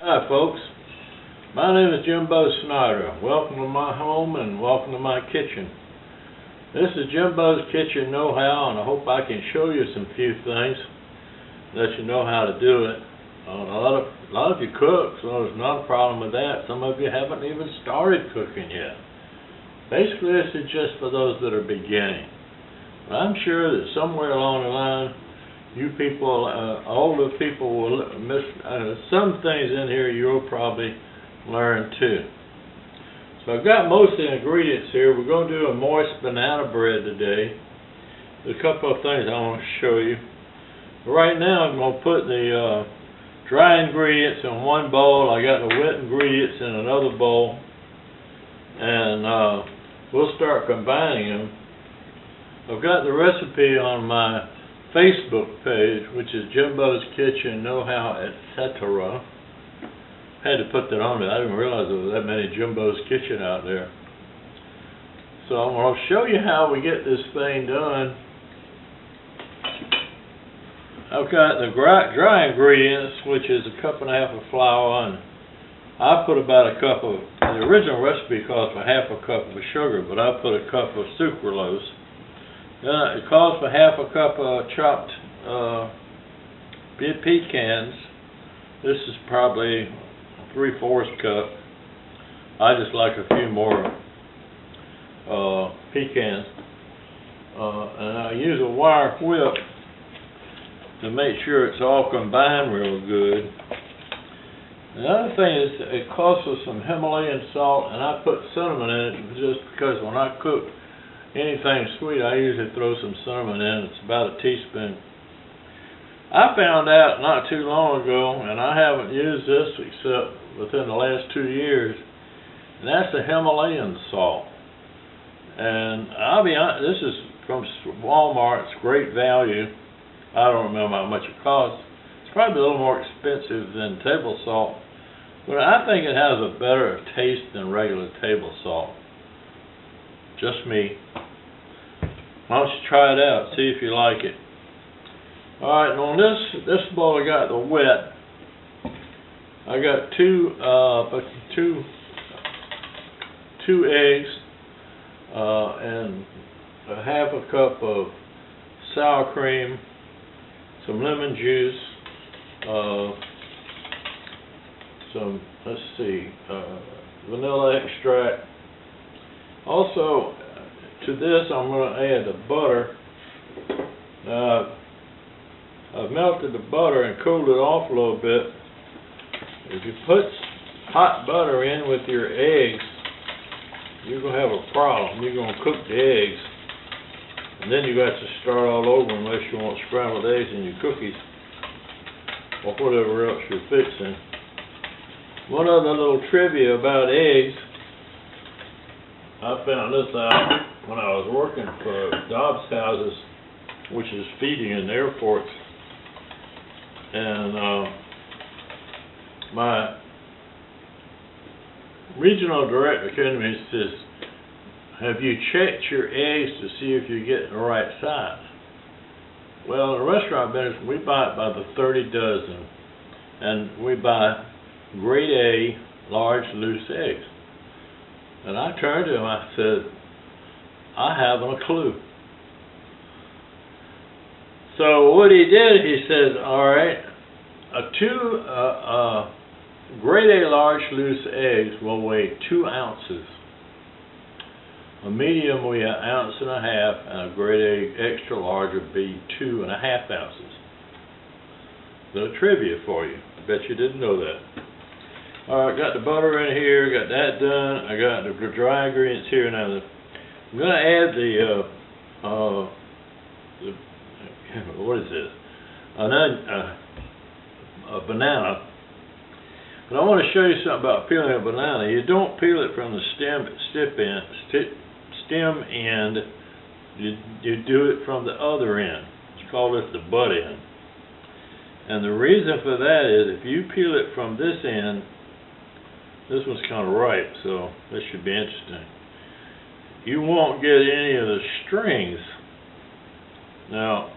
Hi folks, my name is Jimbo Snyder. Welcome to my home and welcome to my kitchen. This is Jimbo's Kitchen Know-How, and I hope I can show you some few things, let you know how to do it. A lot of you cook, so there's not a problem with that. Some of you haven't even started cooking yet. Basically, this is just for those that are beginning. But I'm sure that somewhere along the line, you people, older people, will miss some things in here you'll probably learn too. So I've got most of the ingredients here. We're going to do a moist banana bread today. There's a couple of things I want to show you. Right now I'm going to put the dry ingredients in one bowl. I got the wet ingredients in another bowl. And we'll start combining them. I've got the recipe on my Facebook page, which is Jimbo's Kitchen Know-How, etc. Had to put that on there. I didn't realize there was that many Jimbo's Kitchen out there. So I'm going to show you how we get this thing done. I've got the dry ingredients, which is a cup and a half of flour, and I put about a cup of, the original recipe calls for half a cup of sugar, but I put a cup of sucralose. It calls for half a cup of chopped pecans. This is probably 3/4 cup. I just like a few more pecans. And I use a wire whip to make sure it's all combined real good. The other thing is it calls for some Himalayan salt, and I put cinnamon in it just because when I cook anything sweet, I usually throw some cinnamon in. It's about a teaspoon. I found out not too long ago, and I haven't used this except within the last 2 years, and that's the Himalayan salt. And I'll be honest, this is from Walmart. It's great value. I don't remember how much it costs. It's probably a little more expensive than table salt, but I think it has a better taste than regular table salt. Just me. Why don't you try it out, see if you like it. Alright, and on this bowl I got the wet. I got two eggs and a half a cup of sour cream, some lemon juice, some, let's see, vanilla extract. Also, to this I'm going to add the butter. I've melted the butter and cooled it off a little bit. If you put hot butter in with your eggs, you're going to have a problem. You're going to cook the eggs, and then you got to start all over unless you want scrambled eggs in your cookies or whatever else you're fixing. One other little trivia about eggs. I found this out when I was working for Dobbs Houses, which is feeding in airports. And my regional director came to me and says, have you checked your eggs to see if you're getting the right size? Well, in the restaurant business, we buy it by the 30 dozen. And we buy grade A, large, loose eggs. And I turned to him, I said, I haven't a clue. So what he did, he says, alright, grade A large loose eggs will weigh 2 ounces. A medium will weigh 1.5 ounces, and a grade A extra large would be 2.5 ounces. Little trivia for you. Bet you didn't know that. Alright, got the butter in here, got that done. I got the dry ingredients here. Now, I'm going to add the what is this? A banana. But I want to show you something about peeling a banana. You don't peel it from the stem end. You do it from the other end. It's called the butt end. And the reason for that is if you peel it from this end, this one's kind of ripe, so this should be interesting. You won't get any of the strings. Now,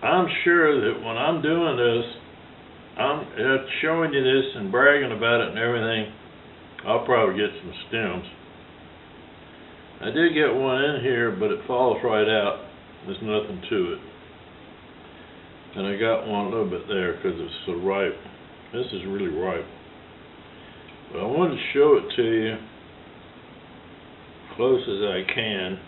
I'm sure that when I'm doing this, I'm showing you this and bragging about it and everything. I'll probably get some stems. I did get one in here, but it falls right out. There's nothing to it. And I got one a little bit there because it's so ripe. This is really ripe. But I wanted to show it to you close as I can.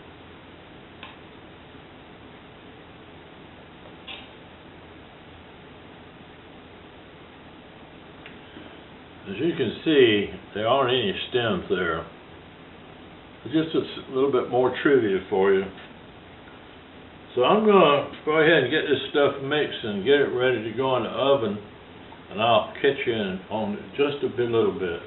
As you can see, there aren't any stems there. Just a little bit more trivia for you. So I'm going to go ahead and get this stuff mixed and get it ready to go in the oven, and I'll catch you in on just a little bit.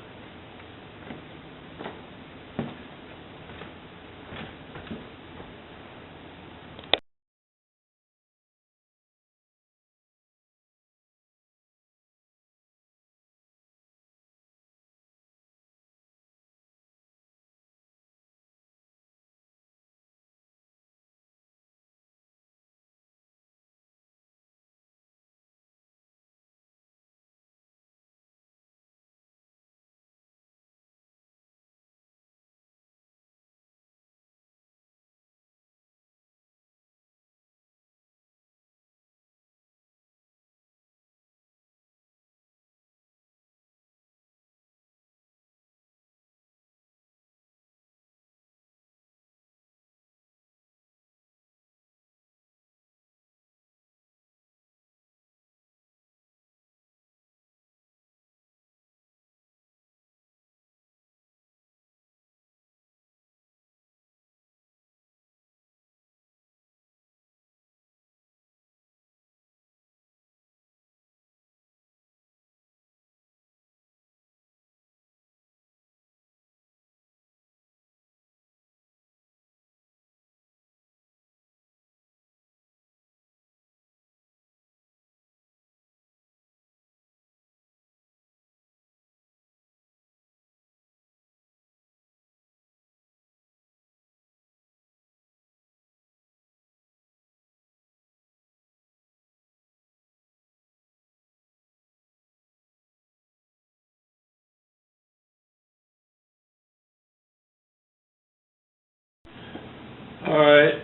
Alright,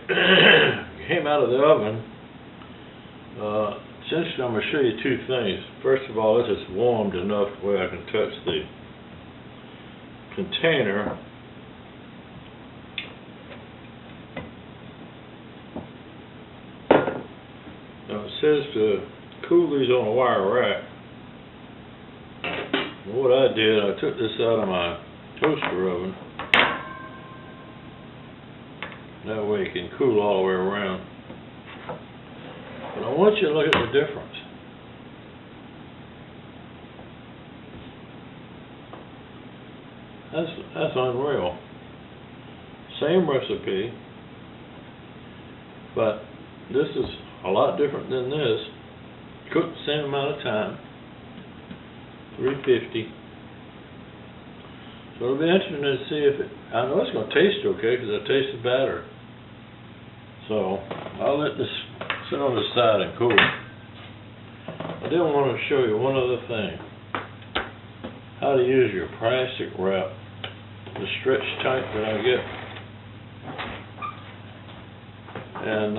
came out of the oven. Essentially, I'm going to show you two things. First of all, this is warmed enough where I can touch the container. Now it says to cool these on a wire rack. Well, what I did, I took this out of my toaster oven. That way it can cool all the way around. But I want you to look at the difference. That's unreal. Same recipe, but this is a lot different than this. Cooked the same amount of time, 350. So it'll be interesting to see if it, I know it's going to taste okay because I taste the batter. So I'll let this sit on the side and cool. I did want to show you one other thing. How to use your plastic wrap, the stretch type that I get. And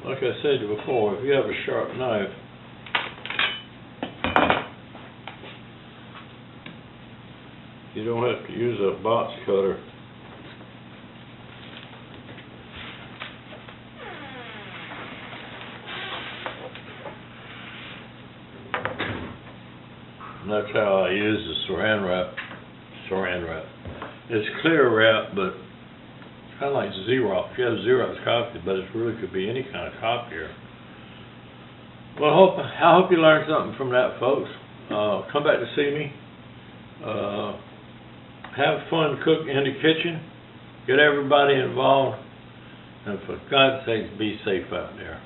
like I said before, if you have a sharp knife, you don't have to use a box cutter. And that's how I use the saran wrap. Saran wrap. It's clear wrap, but kind of like Xerox. You have Xerox copy, but it really could be any kind of copier. Well, I hope you learned something from that, folks. Come back to see me. Have fun cooking in the kitchen. Get everybody involved. And for God's sake, be safe out there.